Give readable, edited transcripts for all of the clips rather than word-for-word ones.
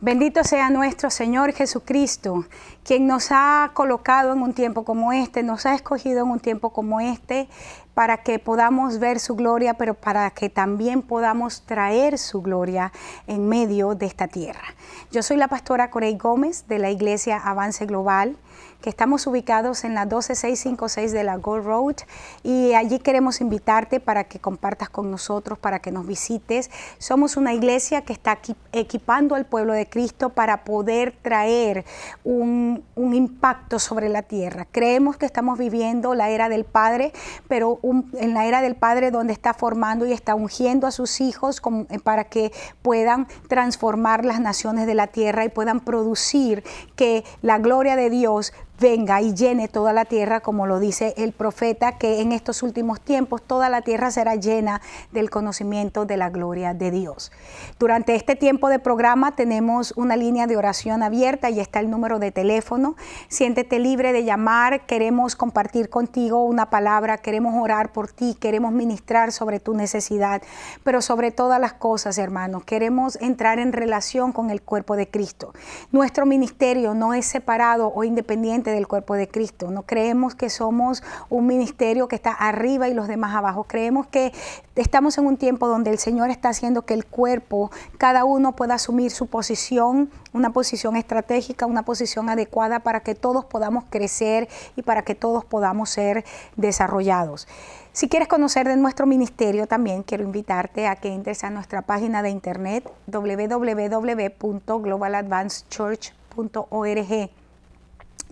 Bendito sea nuestro Señor Jesucristo, quien nos ha colocado en un tiempo como este, nos ha escogido en un tiempo como este, para que podamos ver su gloria, pero para que también podamos traer su gloria en medio de esta tierra. Yo soy la pastora Corey Gómez de la Iglesia Avance Global, que estamos ubicados en la 12656 de la Gold Road, y allí queremos invitarte para que compartas con nosotros, para que nos visites. Somos una iglesia que está equipando al pueblo de Cristo para poder traer un impacto sobre la tierra. Creemos que estamos viviendo la era del Padre, pero en la era del Padre donde está formando y está ungiendo a sus hijos para que puedan transformar las naciones de la tierra y puedan producir que la gloria de Dios venga y llene toda la tierra, como lo dice el profeta, que en estos últimos tiempos toda la tierra será llena del conocimiento de la gloria de Dios. Durante este tiempo de programa tenemos una línea de oración abierta y está el número de teléfono. Siéntete libre de llamar, queremos compartir contigo una palabra, queremos orar por ti, queremos ministrar sobre tu necesidad, pero sobre todas las cosas, hermanos, queremos entrar en relación con el cuerpo de Cristo. Nuestro ministerio no es separado o independiente del cuerpo de Cristo. No creemos que somos un ministerio que está arriba y los demás abajo. Creemos que estamos en un tiempo donde el Señor está haciendo que el cuerpo, cada uno pueda asumir su posición, una posición estratégica, una posición adecuada para que todos podamos crecer y para que todos podamos ser desarrollados. Si quieres conocer de nuestro ministerio, también quiero invitarte a que entres a nuestra página de internet www.globaladvancedchurch.org.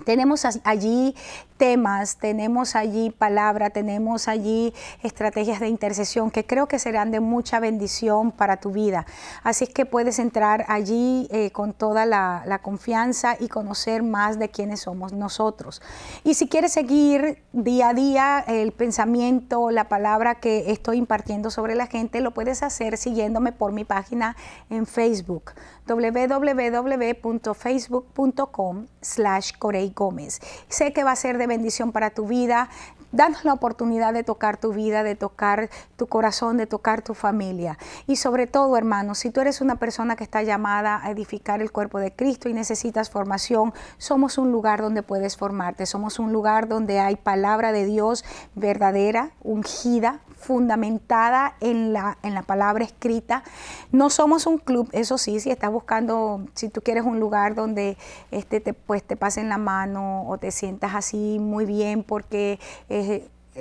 Tenemos allí temas, tenemos allí palabra, tenemos allí estrategias de intercesión que creo que serán de mucha bendición para tu vida. Así es que puedes entrar allí con toda la confianza y conocer más de quiénes somos nosotros. Y si quieres seguir día a día el pensamiento, la palabra que estoy impartiendo sobre la gente, lo puedes hacer siguiéndome por mi página en Facebook, www.facebook.com/Corey Gómez. Sé que va a ser de bendición para tu vida. Danos la oportunidad de tocar tu vida, de tocar tu corazón, de tocar tu familia. Y sobre todo, hermanos, si tú eres una persona que está llamada a edificar el cuerpo de Cristo y necesitas formación, somos un lugar donde puedes formarte. Somos un lugar donde hay palabra de Dios verdadera, ungida, fundamentada en la palabra escrita. No somos un club, eso sí, si estás buscando, si tú quieres un lugar donde te pasen la mano o te sientas así muy bien porque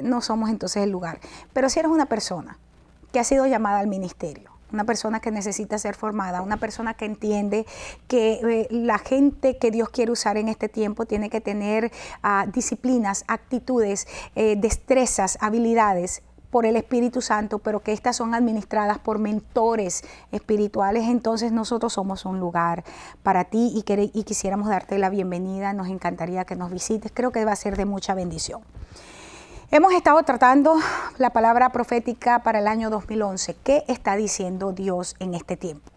no somos entonces el lugar. Pero si eres una persona que ha sido llamada al ministerio, una persona que necesita ser formada, una persona que entiende que la gente que Dios quiere usar en este tiempo tiene que tener disciplinas, actitudes, destrezas, habilidades por el Espíritu Santo, pero que estas son administradas por mentores espirituales, entonces nosotros somos un lugar para ti y quisiéramos darte la bienvenida. Nos encantaría que nos visites, creo que va a ser de mucha bendición. Hemos estado tratando la palabra profética para el año 2011. ¿Qué está diciendo Dios en este tiempo?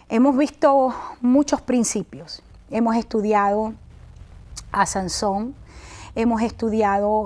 Hemos visto muchos principios. Hemos estudiado a Sansón.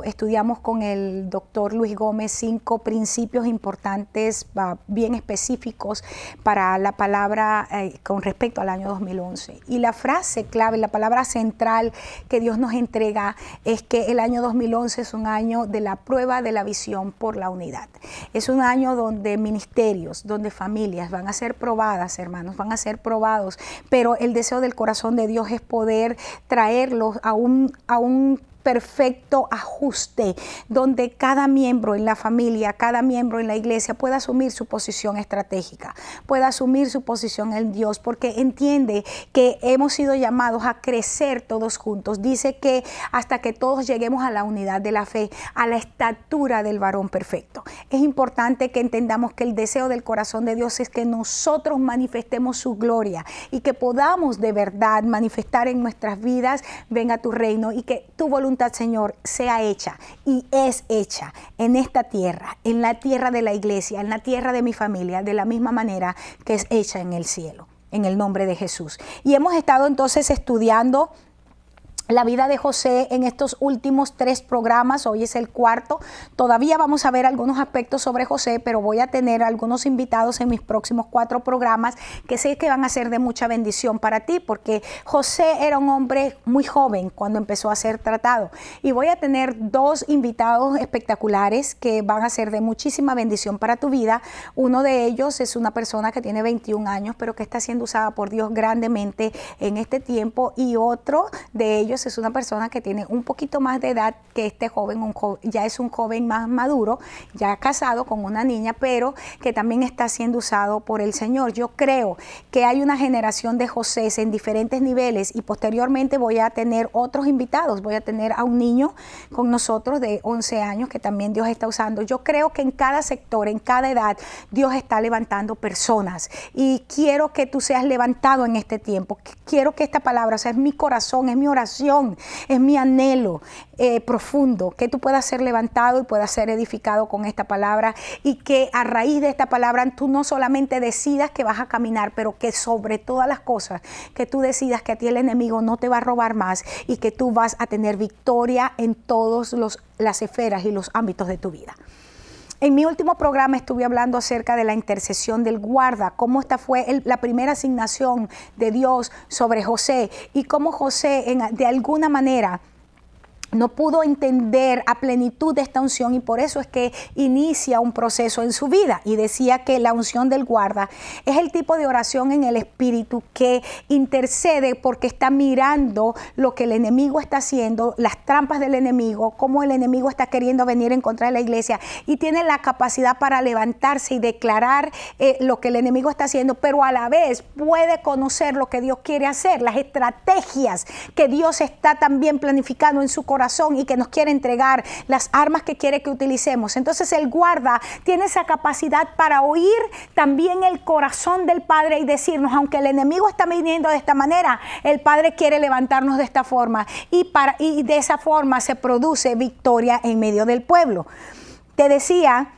Estudiamos con el doctor Luis Gómez 5 principios importantes, bien específicos para la palabra con respecto al año 2011. Y la frase clave, la palabra central que Dios nos entrega es que el año 2011 es un año de la prueba de la visión por la unidad. Es un año donde ministerios, donde familias van a ser probadas, hermanos, van a ser probados, pero el deseo del corazón de Dios es poder traerlos a un perfecto ajuste, donde cada miembro en la familia, cada miembro en la iglesia pueda asumir su posición estratégica, pueda asumir su posición en Dios, porque entiende que hemos sido llamados a crecer todos juntos. Dice que hasta que todos lleguemos a la unidad de la fe, a la estatura del varón perfecto. Es importante que entendamos que el deseo del corazón de Dios es que nosotros manifestemos su gloria y que podamos de verdad manifestar en nuestras vidas, venga tu reino, y que tu voluntad, Señor, sea hecha y es hecha en esta tierra, en la tierra de la iglesia, en la tierra de mi familia, de la misma manera que es hecha en el cielo, en el nombre de Jesús. Y hemos estado entonces estudiando la vida de José en estos últimos 3 programas. Hoy es el 4. Todavía vamos a ver algunos aspectos sobre José, pero voy a tener algunos invitados en mis próximos 4 programas que sé que van a ser de mucha bendición para ti, porque José era un hombre muy joven cuando empezó a ser tratado. Y voy a tener 2 invitados espectaculares que van a ser de muchísima bendición para tu vida. Uno de ellos es una persona que tiene 21 años, pero que está siendo usada por Dios grandemente en este tiempo. Y otro de ellos es una persona que tiene un poquito más de edad que este joven, ya es un joven más maduro, ya casado con una niña, pero que también está siendo usado por el Señor. Yo creo que hay una generación de Josés en diferentes niveles, y posteriormente voy a tener otros invitados. Voy a tener a un niño con nosotros de 11 años que también Dios está usando. Yo creo que en cada sector, en cada edad, Dios está levantando personas, y quiero que tú seas levantado en este tiempo. Quiero que esta palabra, o sea, es mi corazón, es mi oración, es mi anhelo profundo, que tú puedas ser levantado y puedas ser edificado con esta palabra, y que a raíz de esta palabra tú no solamente decidas que vas a caminar, pero que sobre todas las cosas, que tú decidas que a ti el enemigo no te va a robar más, y que tú vas a tener victoria en todas las esferas y los ámbitos de tu vida. En mi último programa estuve hablando acerca de la intercesión del guarda, cómo esta fue la primera asignación de Dios sobre José, y cómo José de alguna manera no pudo entender a plenitud de esta unción, y por eso es que inicia un proceso en su vida. Y decía que la unción del guarda es el tipo de oración en el Espíritu que intercede porque está mirando lo que el enemigo está haciendo, las trampas del enemigo, cómo el enemigo está queriendo venir en contra de la iglesia, y tiene la capacidad para levantarse y declarar lo que el enemigo está haciendo, pero a la vez puede conocer lo que Dios quiere hacer, las estrategias que Dios está también planificando en su corazón y que nos quiere entregar, las armas que quiere que utilicemos. Entonces el guarda tiene esa capacidad para oír también el corazón del Padre y decirnos, aunque el enemigo está viniendo de esta manera, el Padre quiere levantarnos de esta forma, y de esa forma se produce victoria en medio del pueblo. Te decía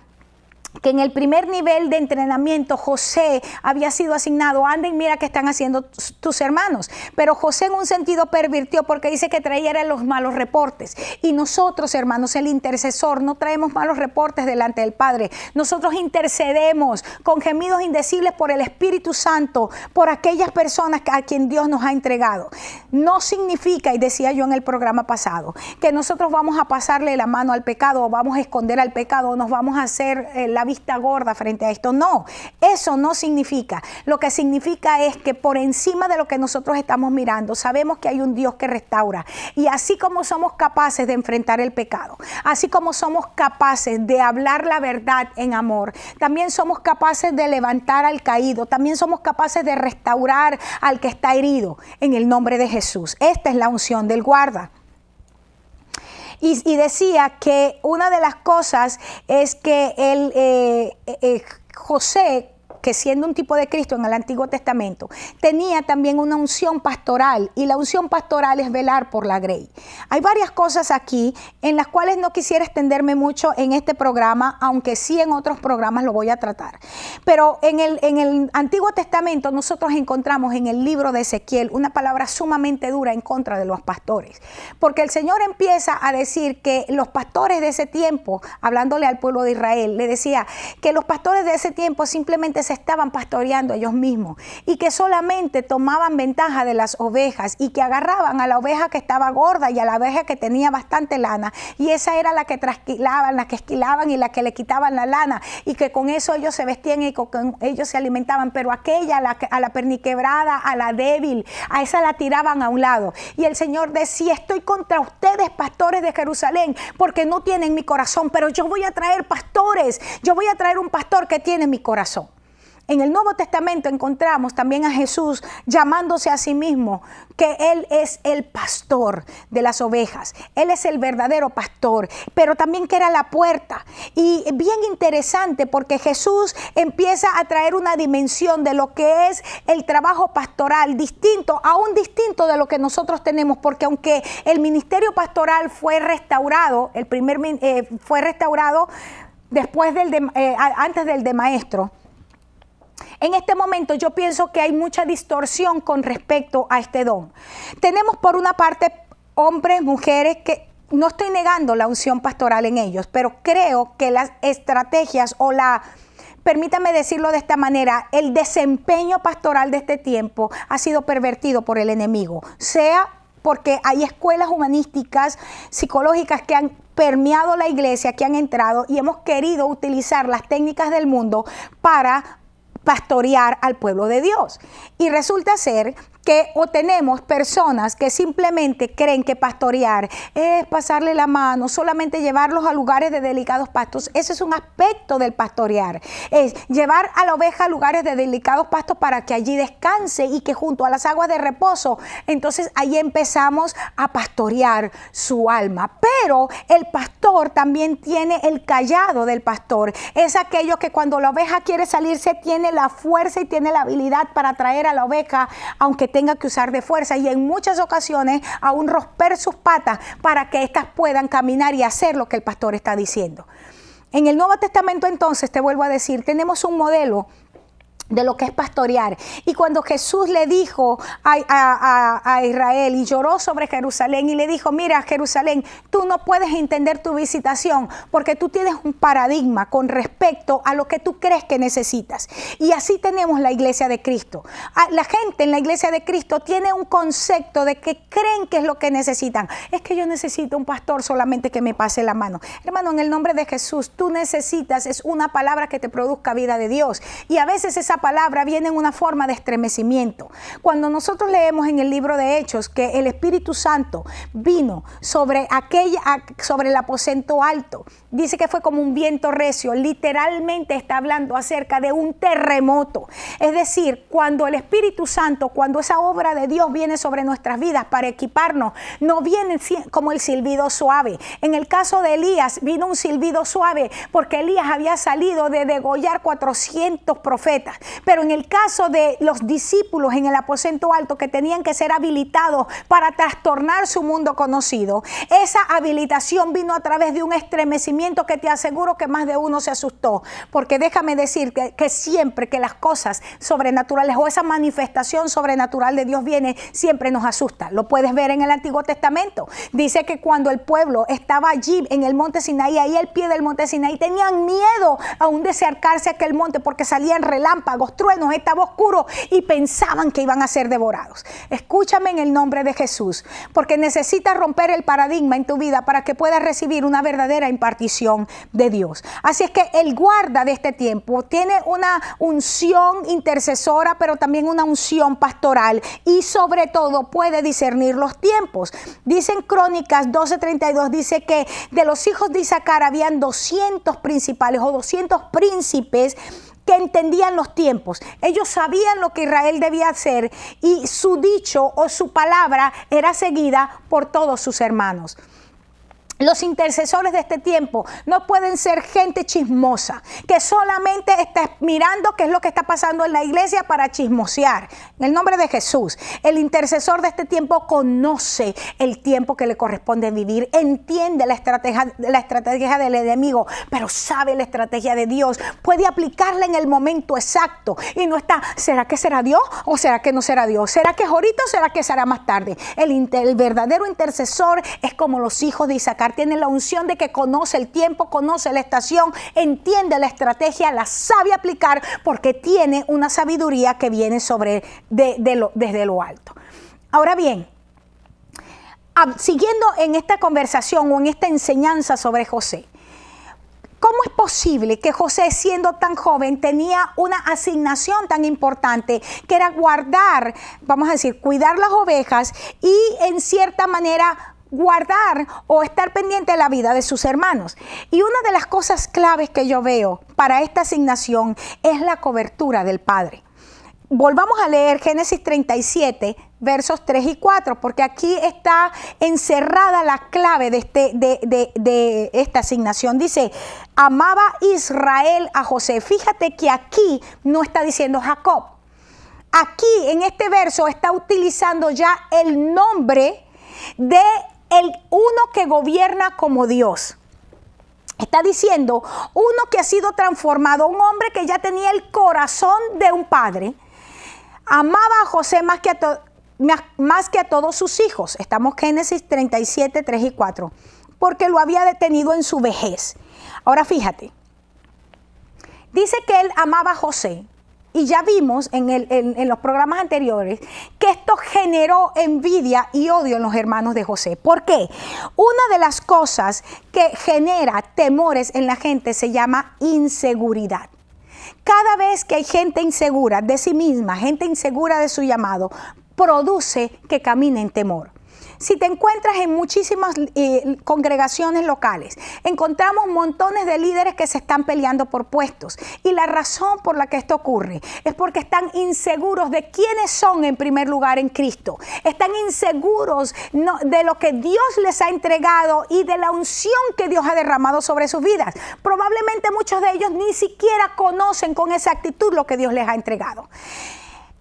que en el primer nivel de entrenamiento José había sido asignado, anda y mira qué están haciendo tus hermanos. Pero José en un sentido pervirtió, porque dice que traía los malos reportes. Y nosotros, hermanos, el intercesor, no traemos malos reportes delante del Padre. Nosotros intercedemos con gemidos indecibles por el Espíritu Santo, por aquellas personas a quien Dios nos ha entregado. No significa, y decía yo en el programa pasado, que nosotros vamos a pasarle la mano al pecado, o vamos a esconder al pecado, o nos vamos a hacer la vista gorda frente a esto. No, eso no significa. Lo que significa es que por encima de lo que nosotros estamos mirando, sabemos que hay un Dios que restaura. Y así como somos capaces de enfrentar el pecado, así como somos capaces de hablar la verdad en amor, también somos capaces de levantar al caído, también somos capaces de restaurar al que está herido, en el nombre de Jesús. Esta es la unción del guarda. Y decía que una de las cosas es que José, que siendo un tipo de Cristo en el Antiguo Testamento, tenía también una unción pastoral, y la unción pastoral es velar por la grey. Hay varias cosas aquí en las cuales no quisiera extenderme mucho en este programa, aunque sí en otros programas lo voy a tratar. Pero en el Antiguo Testamento nosotros encontramos en el libro de Ezequiel una palabra sumamente dura en contra de los pastores, porque el Señor empieza a decir que los pastores de ese tiempo, hablándole al pueblo de Israel, le decía que los pastores de ese tiempo simplemente se estaban pastoreando ellos mismos, y que solamente tomaban ventaja de las ovejas, y que agarraban a la oveja que estaba gorda y a la oveja que tenía bastante lana, y esa era la que trasquilaban, la que esquilaban y la que le quitaban la lana, y que con eso ellos se vestían y con ellos se alimentaban, pero aquella, a la perniquebrada, a la débil, a esa la tiraban a un lado. Y el Señor decía, estoy contra ustedes, pastores de Jerusalén, porque no tienen mi corazón, pero yo voy a traer pastores, yo voy a traer un pastor que tiene mi corazón. En el Nuevo Testamento encontramos también a Jesús llamándose a sí mismo que Él es el pastor de las ovejas. Él es el verdadero pastor, pero también que era la puerta. Y bien interesante, porque Jesús empieza a traer una dimensión de lo que es el trabajo pastoral distinto, aún distinto de lo que nosotros tenemos, porque aunque el ministerio pastoral fue restaurado, fue restaurado después antes del de maestro. En este momento yo pienso que hay mucha distorsión con respecto a este don. Tenemos por una parte hombres, mujeres que no estoy negando la unción pastoral en ellos, pero creo que las estrategias o permítame decirlo de esta manera, el desempeño pastoral de este tiempo ha sido pervertido por el enemigo, sea porque hay escuelas humanísticas, psicológicas que han permeado la iglesia, que han entrado y hemos querido utilizar las técnicas del mundo para pastorear al pueblo de Dios. Y resulta ser que o tenemos personas que simplemente creen que pastorear es pasarle la mano, solamente llevarlos a lugares de delicados pastos. Ese es un aspecto del pastorear. Es llevar a la oveja a lugares de delicados pastos para que allí descanse y que junto a las aguas de reposo, entonces ahí empezamos a pastorear su alma. Pero el pastor también tiene el cayado del pastor. Es aquello que cuando la oveja quiere salirse tiene la fuerza y tiene la habilidad para traer a la oveja, aunque tenga que usar de fuerza y en muchas ocasiones aún romper sus patas para que éstas puedan caminar y hacer lo que el pastor está diciendo. En el Nuevo Testamento, entonces, te vuelvo a decir, tenemos un modelo de lo que es pastorear. Y cuando Jesús le dijo a Israel y lloró sobre Jerusalén y le dijo, mira Jerusalén, tú no puedes entender tu visitación porque tú tienes un paradigma con respecto a lo que tú crees que necesitas. Y así tenemos la iglesia de Cristo. La gente en la iglesia de Cristo tiene un concepto de que creen que es lo que necesitan. Es que yo necesito un pastor solamente que me pase la mano. Hermano, en el nombre de Jesús, tú necesitas es una palabra que te produzca vida de Dios. Y a veces esa palabra viene en una forma de estremecimiento. Cuando nosotros leemos en el libro de Hechos que el Espíritu Santo vino sobre el aposento alto, dice que fue como un viento recio, literalmente está hablando acerca de un terremoto. Es decir, cuando el Espíritu Santo, cuando esa obra de Dios viene sobre nuestras vidas para equiparnos, no viene como el silbido suave. En el caso de Elías vino un silbido suave porque Elías había salido de degollar 400 profetas. Pero en el caso de los discípulos en el aposento alto que tenían que ser habilitados para trastornar su mundo conocido, esa habilitación vino a través de un estremecimiento que te aseguro que más de uno se asustó. Porque déjame decir que siempre que las cosas sobrenaturales o esa manifestación sobrenatural de Dios viene, siempre nos asusta. Lo puedes ver en el Antiguo Testamento. Dice que cuando el pueblo estaba allí en el monte Sinaí, ahí al pie del monte Sinaí, tenían miedo aún de acercarse a aquel monte porque salían relámpagos, truenos, estaba oscuro y pensaban que iban a ser devorados. Escúchame en el nombre de Jesús, porque necesitas romper el paradigma en tu vida para que puedas recibir una verdadera impartición de Dios. Así es que el guarda de este tiempo tiene una unción intercesora, pero también una unción pastoral y sobre todo puede discernir los tiempos. Dice en Crónicas 12:32, dice que de los hijos de Isaacar habían 200 principales o 200 príncipes que entendían los tiempos. Ellos sabían lo que Israel debía hacer y su dicho o su palabra era seguida por todos sus hermanos. Los intercesores de este tiempo no pueden ser gente chismosa, que solamente está mirando qué es lo que está pasando en la iglesia para chismosear. En el nombre de Jesús, el intercesor de este tiempo conoce el tiempo que le corresponde vivir, entiende la estrategia del enemigo, pero sabe la estrategia de Dios, puede aplicarla en el momento exacto y no está, ¿será que será Dios o será que no será Dios? ¿Será que es ahorita o será que será más tarde? El verdadero intercesor es como los hijos de Isaacar. Tiene la unción de que conoce el tiempo, conoce la estación, entiende la estrategia, la sabe aplicar porque tiene una sabiduría que viene desde lo alto. Ahora bien, siguiendo en esta conversación o en esta enseñanza sobre José, ¿cómo es posible que José, siendo tan joven, tenía una asignación tan importante que era guardar, vamos a decir, cuidar las ovejas y en cierta manera guardar o estar pendiente de la vida de sus hermanos? Y una de las cosas claves que yo veo para esta asignación es la cobertura del padre. Volvamos a leer Génesis 37, versos 3 y 4, porque aquí está encerrada la clave de esta asignación. Dice, amaba Israel a José. Fíjate que aquí no está diciendo Jacob. Aquí en este verso está utilizando ya el nombre de el uno que gobierna como Dios. Está diciendo uno que ha sido transformado, un hombre que ya tenía el corazón de un padre. Amaba a José más que a más que a todos sus hijos. Estamos Génesis 37, 3 y 4. Porque lo había detenido en su vejez. Ahora fíjate. Dice que él amaba a José. Y ya vimos en los programas anteriores que esto generó envidia y odio en los hermanos de José. ¿Por qué? Una de las cosas que genera temores en la gente se llama inseguridad. Cada vez que hay gente insegura de sí misma, gente insegura de su llamado, produce que camine en temor. Si te encuentras en muchísimas congregaciones locales, encontramos montones de líderes que se están peleando por puestos. Y la razón por la que esto ocurre es porque están inseguros de quiénes son en primer lugar en Cristo. Están inseguros de lo que Dios les ha entregado y de la unción que Dios ha derramado sobre sus vidas. Probablemente muchos de ellos ni siquiera conocen con exactitud lo que Dios les ha entregado.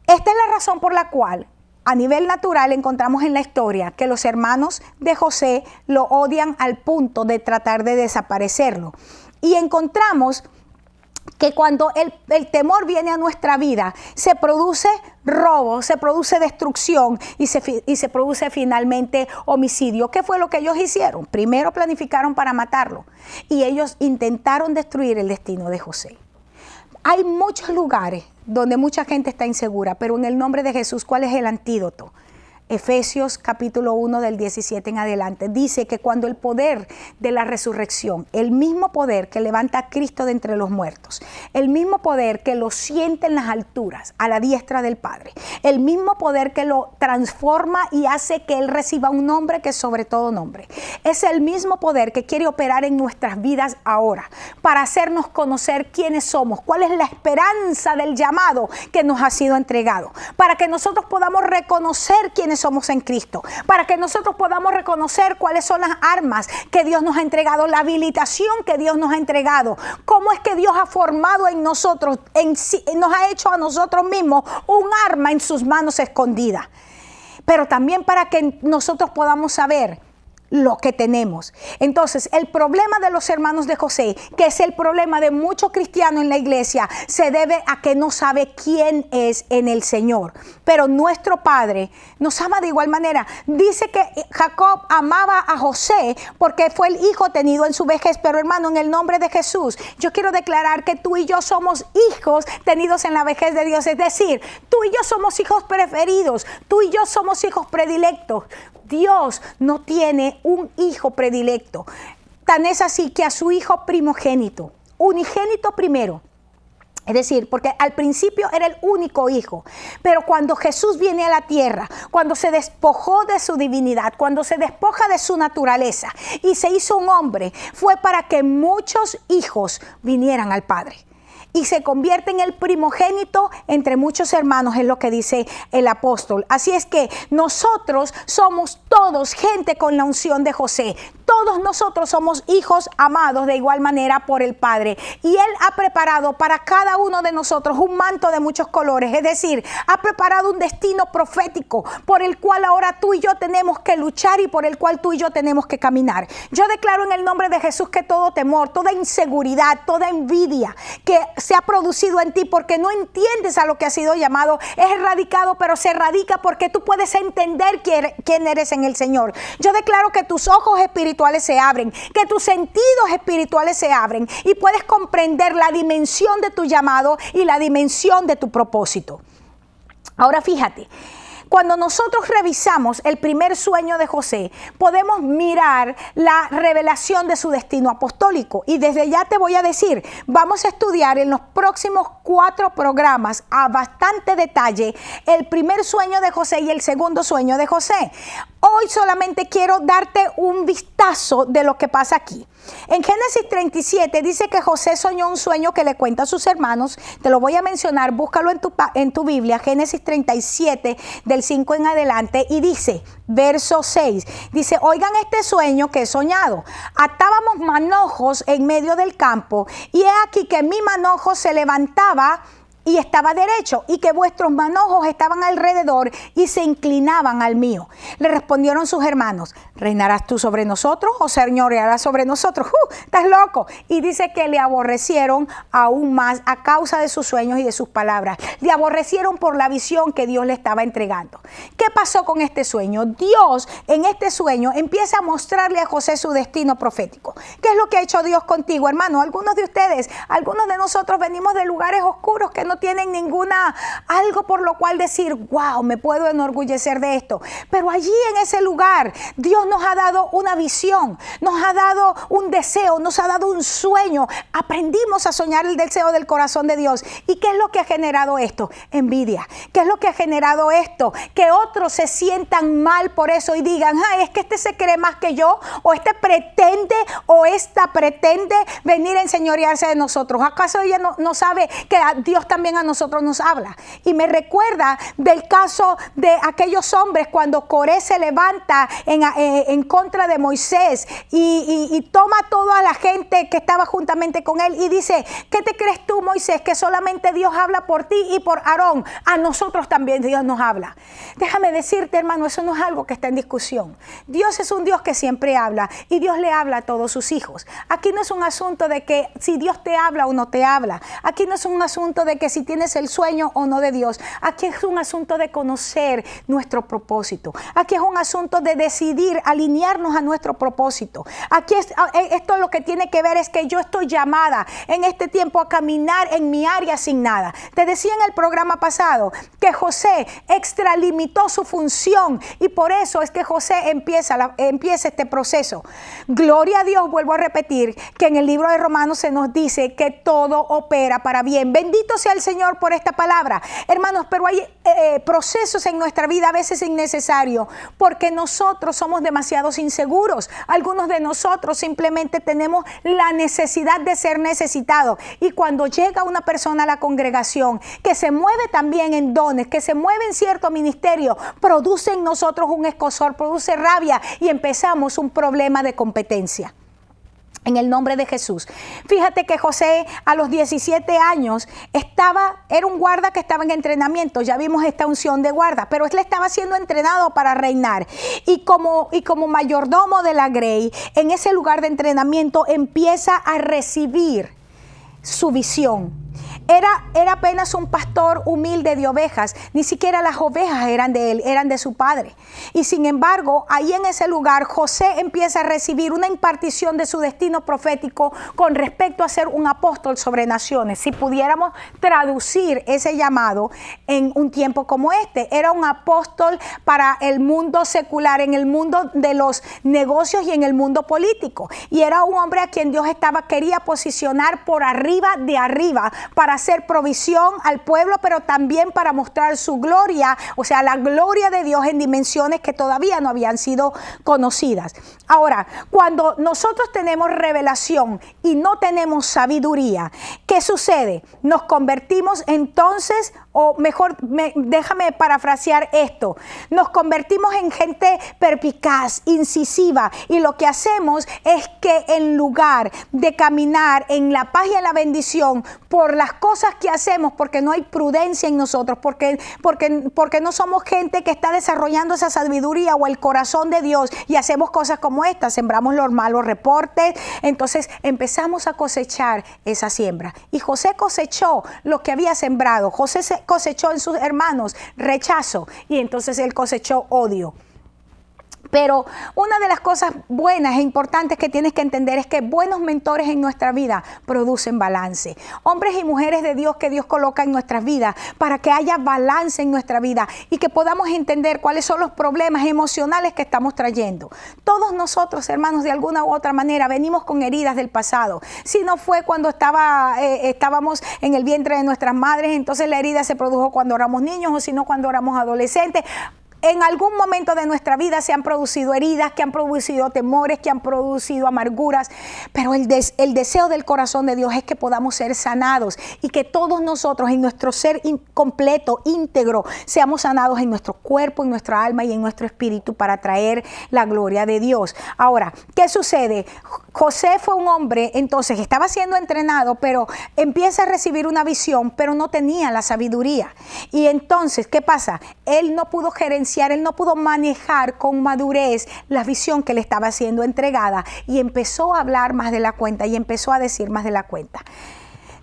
Esta es la razón por la cual a nivel natural encontramos en la historia que los hermanos de José lo odian al punto de tratar de desaparecerlo. Y encontramos que cuando el temor viene a nuestra vida, se produce robo, se produce destrucción y se produce finalmente homicidio. ¿Qué fue lo que ellos hicieron? Primero planificaron para matarlo y ellos intentaron destruir el destino de José. Hay muchos lugares donde mucha gente está insegura, pero en el nombre de Jesús, ¿cuál es el antídoto? Efesios capítulo 1 del 17 en adelante, dice que cuando el poder de la resurrección, el mismo poder que levanta a Cristo de entre los muertos, el mismo poder que lo siente en las alturas, a la diestra del Padre, el mismo poder que lo transforma y hace que Él reciba un nombre que es sobre todo nombre, es el mismo poder que quiere operar en nuestras vidas ahora, para hacernos conocer quiénes somos, cuál es la esperanza del llamado que nos ha sido entregado, para que nosotros podamos reconocer quiénes somos en Cristo, para que nosotros podamos reconocer cuáles son las armas que Dios nos ha entregado, la habilitación que Dios nos ha entregado, cómo es que Dios ha formado en nosotros, nos ha hecho a nosotros mismos un arma en sus manos escondida, pero también para que nosotros podamos saber lo que tenemos. Entonces, el problema de los hermanos de José, que es el problema de muchos cristianos en la iglesia, se debe a que no sabe quién es en el Señor. Pero nuestro Padre nos ama de igual manera. Dice que Jacob amaba a José porque fue el hijo tenido en su vejez. Pero hermano, en el nombre de Jesús, yo quiero declarar que tú y yo somos hijos tenidos en la vejez de Dios. Es decir, tú y yo somos hijos preferidos. Tú y yo somos hijos predilectos. Dios no tiene un hijo predilecto. Tan es así que a su hijo primogénito, unigénito primero. Es decir, porque al principio era el único hijo, pero cuando Jesús viene a la tierra, cuando se despojó de su divinidad, cuando se despoja de su naturaleza y se hizo un hombre, fue para que muchos hijos vinieran al Padre. Y se convierte en el primogénito entre muchos hermanos, es lo que dice el apóstol. Así es que nosotros somos todos gente con la unción de José. Todos nosotros somos hijos amados de igual manera por el Padre. Y Él ha preparado para cada uno de nosotros un manto de muchos colores. Es decir, ha preparado un destino profético por el cual ahora tú y yo tenemos que luchar y por el cual tú y yo tenemos que caminar. Yo declaro en el nombre de Jesús que todo temor, toda inseguridad, toda envidia que se ha producido en ti porque no entiendes a lo que has sido llamado, es erradicado, pero se erradica porque tú puedes entender quién eres en el Señor. Yo declaro que tus ojos espirituales se abren, que tus sentidos espirituales se abren y puedes comprender la dimensión de tu llamado y la dimensión de tu propósito. Ahora fíjate, cuando nosotros revisamos el primer sueño de José, podemos mirar la revelación de su destino apostólico. Y desde ya te voy a decir, vamos a estudiar en los próximos 4 programas a bastante detalle el primer sueño de José y el segundo sueño de José. Hoy solamente quiero darte un vistazo de lo que pasa aquí. En Génesis 37 dice que José soñó un sueño que le cuenta a sus hermanos. Te lo voy a mencionar, búscalo en tu Biblia, Génesis 37 del 5 en adelante, y dice, verso 6, dice, oigan este sueño que he soñado. Atábamos manojos en medio del campo y he aquí que mi manojo se levantaba y estaba derecho, y que vuestros manojos estaban alrededor y se inclinaban al mío. Le respondieron sus hermanos: ¿reinarás tú sobre nosotros o señorearás sobre nosotros? ¡Estás loco! Y dice que le aborrecieron aún más a causa de sus sueños y de sus palabras. Le aborrecieron por la visión que Dios le estaba entregando. ¿Qué pasó con este sueño? Dios en este sueño empieza a mostrarle a José su destino profético. ¿Qué es lo que ha hecho Dios contigo, hermano? Algunos de ustedes, algunos de nosotros venimos de lugares oscuros que no tienen algo por lo cual decir: wow, me puedo enorgullecer de esto. Pero allí en ese lugar Dios nos ha dado una visión, nos ha dado un deseo, nos ha dado un sueño. Aprendimos a soñar el deseo del corazón de Dios. ¿Y qué es lo que ha generado esto? Envidia. ¿Qué es lo que ha generado esto? Que otros se sientan mal por eso y digan: es que este se cree más que yo, o este pretende o esta pretende venir a enseñorearse de nosotros. ¿Acaso ella no sabe que Dios también a nosotros nos habla? Y me recuerda del caso de aquellos hombres cuando Coré se levanta en contra de Moisés y toma toda la gente que estaba juntamente con él y dice: ¿qué te crees tú, Moisés, que solamente Dios habla por ti y por Aarón? A nosotros también Dios nos habla. Déjame decirte, hermano, eso no es algo que está en discusión. Dios es un Dios que siempre habla, y Dios le habla a todos sus hijos. Aquí no es un asunto de que si Dios te habla o no te habla. Aquí no es un asunto de que si tienes el sueño o no de Dios. Aquí es un asunto de conocer nuestro propósito. Aquí es un asunto de decidir alinearnos a nuestro propósito. Aquí esto lo que tiene que ver es que yo estoy llamada en este tiempo a caminar en mi área asignada. Te decía en el programa pasado que José extralimitó su función, y por eso es que José empieza este proceso. Gloria a Dios, vuelvo a repetir que en el libro de Romanos se nos dice que todo opera para bien. Bendito sea el Señor por esta palabra, hermanos. Pero hay procesos en nuestra vida a veces innecesarios porque nosotros somos demasiados inseguros. Algunos de nosotros simplemente tenemos la necesidad de ser necesitados, y cuando llega una persona a la congregación que se mueve también en dones, que se mueve en cierto ministerio, produce en nosotros un escozor, produce rabia, y empezamos un problema de competencia. En el nombre de Jesús. Fíjate que José a los 17 años era un guarda que estaba en entrenamiento. Ya vimos esta unción de guarda, pero él estaba siendo entrenado para reinar. Y como mayordomo de la Grey, en ese lugar de entrenamiento empieza a recibir su visión. Era apenas un pastor humilde de ovejas, ni siquiera las ovejas eran de él, eran de su padre. Y sin embargo, ahí en ese lugar, José empieza a recibir una impartición de su destino profético con respecto a ser un apóstol sobre naciones. Si pudiéramos traducir ese llamado en un tiempo como este, era un apóstol para el mundo secular, en el mundo de los negocios y en el mundo político. Y era un hombre a quien Dios quería posicionar por arriba de arriba, para hacer provisión al pueblo, pero también para mostrar su gloria, o sea, la gloria de Dios en dimensiones que todavía no habían sido conocidas. Ahora, cuando nosotros tenemos revelación y no tenemos sabiduría, ¿qué sucede? Nos convertimos entonces, o mejor, déjame parafrasear esto, nos convertimos en gente perspicaz, incisiva, y lo que hacemos es que en lugar de caminar en la paz y en la bendición por las cosas que hacemos, porque no hay prudencia en nosotros, porque no somos gente que está desarrollando esa sabiduría o el corazón de Dios, y hacemos cosas como esta, sembramos los malos reportes, entonces empezamos a cosechar esa siembra. Y José cosechó lo que había sembrado. José cosechó en sus hermanos rechazo, y entonces él cosechó odio. Pero una de las cosas buenas e importantes que tienes que entender es que buenos mentores en nuestra vida producen balance. Hombres y mujeres de Dios que Dios coloca en nuestras vidas para que haya balance en nuestra vida y que podamos entender cuáles son los problemas emocionales que estamos trayendo. Todos nosotros, hermanos, de alguna u otra manera venimos con heridas del pasado. Si no fue cuando estábamos en el vientre de nuestras madres, entonces la herida se produjo cuando éramos niños, o si no cuando éramos adolescentes. En algún momento de nuestra vida se han producido heridas, que han producido temores, que han producido amarguras, pero el deseo del corazón de Dios es que podamos ser sanados y que todos nosotros en nuestro ser completo, íntegro, seamos sanados en nuestro cuerpo, en nuestra alma y en nuestro espíritu para traer la gloria de Dios. Ahora, ¿qué sucede? José fue un hombre, entonces, que estaba siendo entrenado, pero empieza a recibir una visión, pero no tenía la sabiduría. Y entonces, ¿qué pasa? Él no pudo gerenciar, él no pudo manejar con madurez la visión que le estaba siendo entregada y empezó a hablar más de la cuenta y empezó a decir más de la cuenta.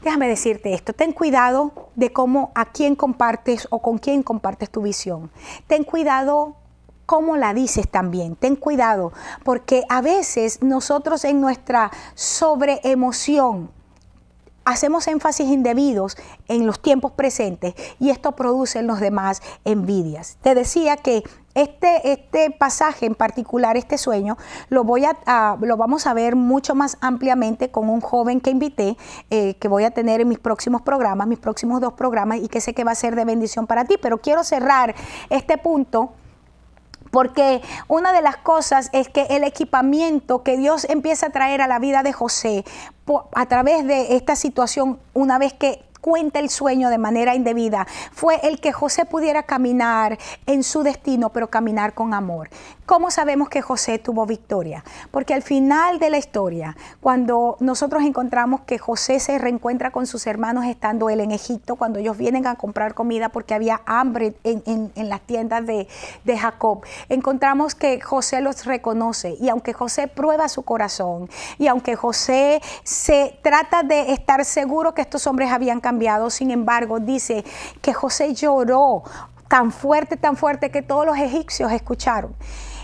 Déjame decirte esto, ten cuidado de a quién compartes o con quién compartes tu visión. Ten cuidado cómo la dices también, ten cuidado, porque a veces nosotros en nuestra sobreemoción hacemos énfasis indebidos en los tiempos presentes y esto produce en los demás envidias. Te decía que este pasaje en particular, este sueño, lo vamos a ver mucho más ampliamente con un joven que invité, que voy a tener en mis próximos programas, mis próximos 2 programas, y que sé que va a ser de bendición para ti. Pero quiero cerrar este punto porque una de las cosas es que el equipamiento que Dios empieza a traer a la vida de José a través de esta situación, una vez que cuenta el sueño de manera indebida, fue el que José pudiera caminar en su destino, pero caminar con amor. ¿Cómo sabemos que José tuvo victoria? Porque al final de la historia, cuando nosotros encontramos que José se reencuentra con sus hermanos estando él en Egipto, cuando ellos vienen a comprar comida porque había hambre en las tiendas de Jacob, encontramos que José los reconoce, y aunque José prueba su corazón, y aunque José se trata de estar seguro que estos hombres habían cambiado, sin embargo dice que José lloró tan fuerte que todos los egipcios escucharon.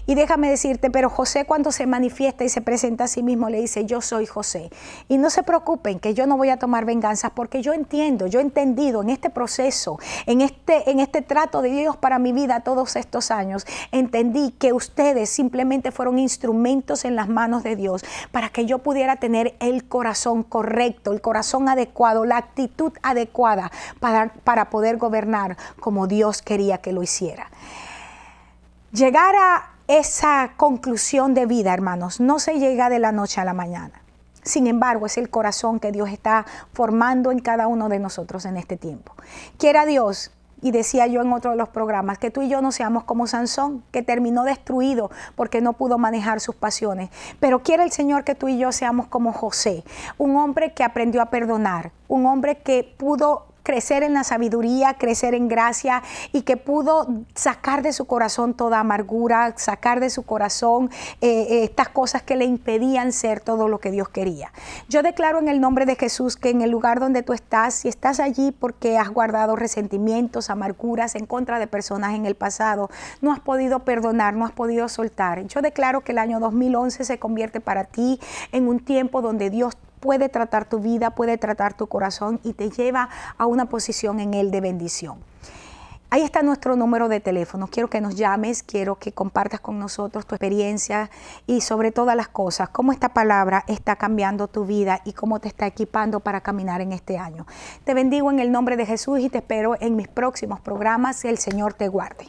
Y déjame decirte, pero José, cuando se manifiesta y se presenta a sí mismo, le dice: yo soy José. Y no se preocupen que yo no voy a tomar venganzas, porque yo he entendido en este proceso, en este trato de Dios para mi vida todos estos años, entendí que ustedes simplemente fueron instrumentos en las manos de Dios para que yo pudiera tener el corazón correcto, el corazón adecuado, la actitud adecuada para poder gobernar como Dios quería que lo hiciera. Llegar a esa conclusión de vida, hermanos, no se llega de la noche a la mañana. Sin embargo, es el corazón que Dios está formando en cada uno de nosotros en este tiempo. Quiera Dios, y decía yo en otro de los programas, que tú y yo no seamos como Sansón, que terminó destruido porque no pudo manejar sus pasiones. Pero quiere el Señor que tú y yo seamos como José, un hombre que aprendió a perdonar, un hombre que pudo crecer en la sabiduría, crecer en gracia, y que pudo sacar de su corazón toda amargura, sacar de su corazón estas cosas que le impedían ser todo lo que Dios quería. Yo declaro en el nombre de Jesús que en el lugar donde tú estás, si estás allí porque has guardado resentimientos, amarguras en contra de personas en el pasado, no has podido perdonar, no has podido soltar, yo declaro que el año 2011 se convierte para ti en un tiempo donde Dios puede tratar tu vida, puede tratar tu corazón y te lleva a una posición en Él de bendición. Ahí está nuestro número de teléfono. Quiero que nos llames, quiero que compartas con nosotros tu experiencia y sobre todas las cosas, cómo esta palabra está cambiando tu vida y cómo te está equipando para caminar en este año. Te bendigo en el nombre de Jesús y te espero en mis próximos programas. Que el Señor te guarde.